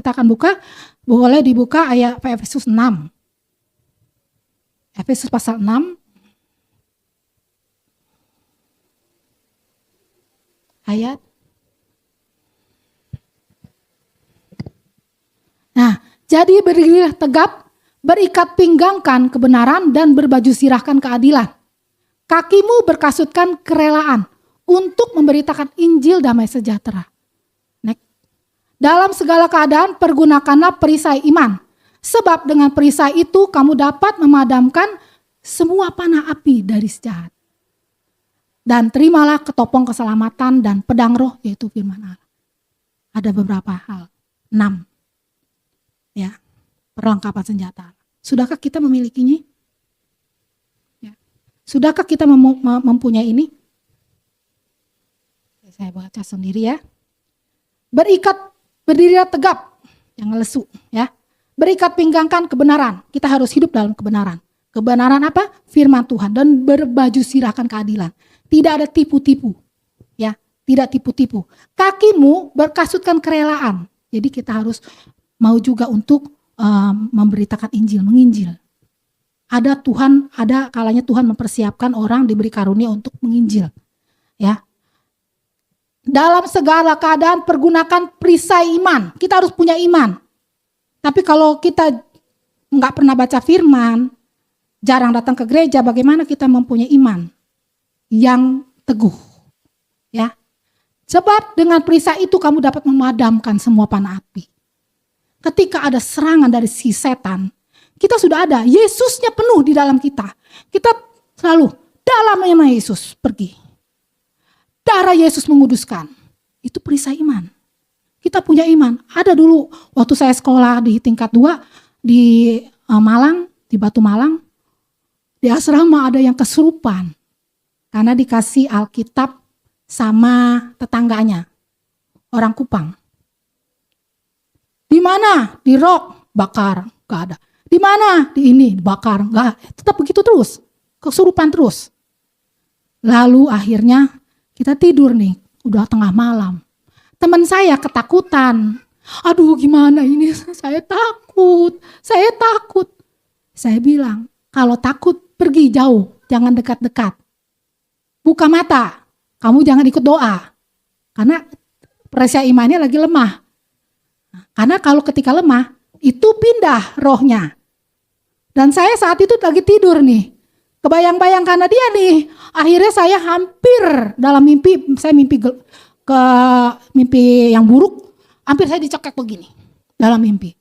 kita akan buka, boleh dibuka ayat Efesus 6. Efesus pasal 6. Ayat. Nah, jadi berdirilah tegap, berikat pinggangkan kebenaran dan berbaju sirahkan keadilan. Kakimu berkasutkan kerelaan untuk memberitakan Injil damai sejahtera. Next. Dalam segala keadaan pergunakanlah perisai iman. Sebab dengan perisai itu kamu dapat memadamkan semua panah api dari sejahat. Dan terimalah ketopong keselamatan dan pedang roh, yaitu firman Allah. Ada beberapa hal. 6. Ya, perlengkapan senjata. Sudahkah kita memilikinya? Ya. Sudahkah kita mempunyai ini? Saya baca sendiri ya. Berdirilah tegap, jangan lesu ya. Berikat pinggangkan kebenaran. Kita harus hidup dalam kebenaran. Kebenaran apa? Firman Tuhan. Dan berbaju sirahkan keadilan. Tidak ada tipu-tipu. Ya, tidak tipu-tipu. Kakimu berkasutkan kerelaan. Jadi kita harus mau juga untuk memberitakan Injil, menginjil. Ada kalanya Tuhan mempersiapkan orang diberi karunia untuk menginjil. Ya. Dalam segala keadaan pergunakan perisai iman. Kita harus punya iman. Tapi kalau kita nggak pernah baca firman, jarang datang ke gereja, bagaimana kita mempunyai iman yang teguh? Ya, sebab dengan perisai itu kamu dapat memadamkan semua panah api. Ketika ada serangan dari si setan, kita sudah ada. Yesusnya penuh di dalam kita. Kita selalu dalam nama Yesus pergi. Darah Yesus menguduskan. Itu perisai iman. Kita punya iman. Ada dulu waktu saya sekolah di tingkat 2 di Malang, di Batu Malang, di asrama ada yang kesurupan karena dikasih Alkitab sama tetangganya, orang Kupang. Di mana? Di rok, bakar, gak ada. Di mana? Di ini, bakar, gak. Tetap begitu terus, kesurupan terus. Lalu akhirnya kita tidur nih, udah tengah malam. Teman saya ketakutan. Aduh gimana ini, saya takut. Saya bilang, kalau takut pergi jauh, jangan dekat-dekat. Buka mata, kamu jangan ikut doa. Karena perisai imannya lagi lemah. Karena kalau ketika lemah, itu pindah rohnya. Dan saya saat itu lagi tidur nih. Kebayang-bayang karena dia nih. Akhirnya saya hampir dalam mimpi, saya mimpi yang buruk, hampir saya dicekek begini dalam mimpi.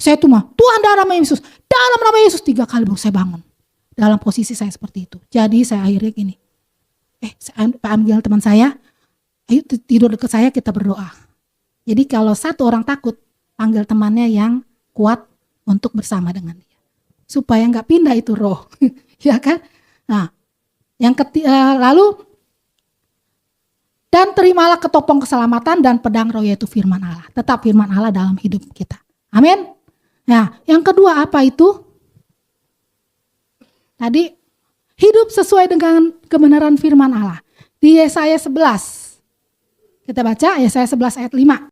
Saya tuh Tuhan dalam nama Yesus, dalam nama Yesus 3 kali baru saya bangun. Dalam posisi saya seperti itu. Jadi saya akhirnya gini, saya panggil teman saya, ayo tidur dekat saya kita berdoa. Jadi kalau satu orang takut, panggil temannya yang kuat untuk bersama dengan dia. Supaya gak pindah itu roh, ya kan? Nah, lalu dan terimalah ketopong keselamatan dan pedang roh yaitu firman Allah. Tetap firman Allah dalam hidup kita. Amin. Nah, yang kedua apa itu? Tadi hidup sesuai dengan kebenaran firman Allah. Di Yesaya 11. Kita baca Yesaya 11 ayat 5.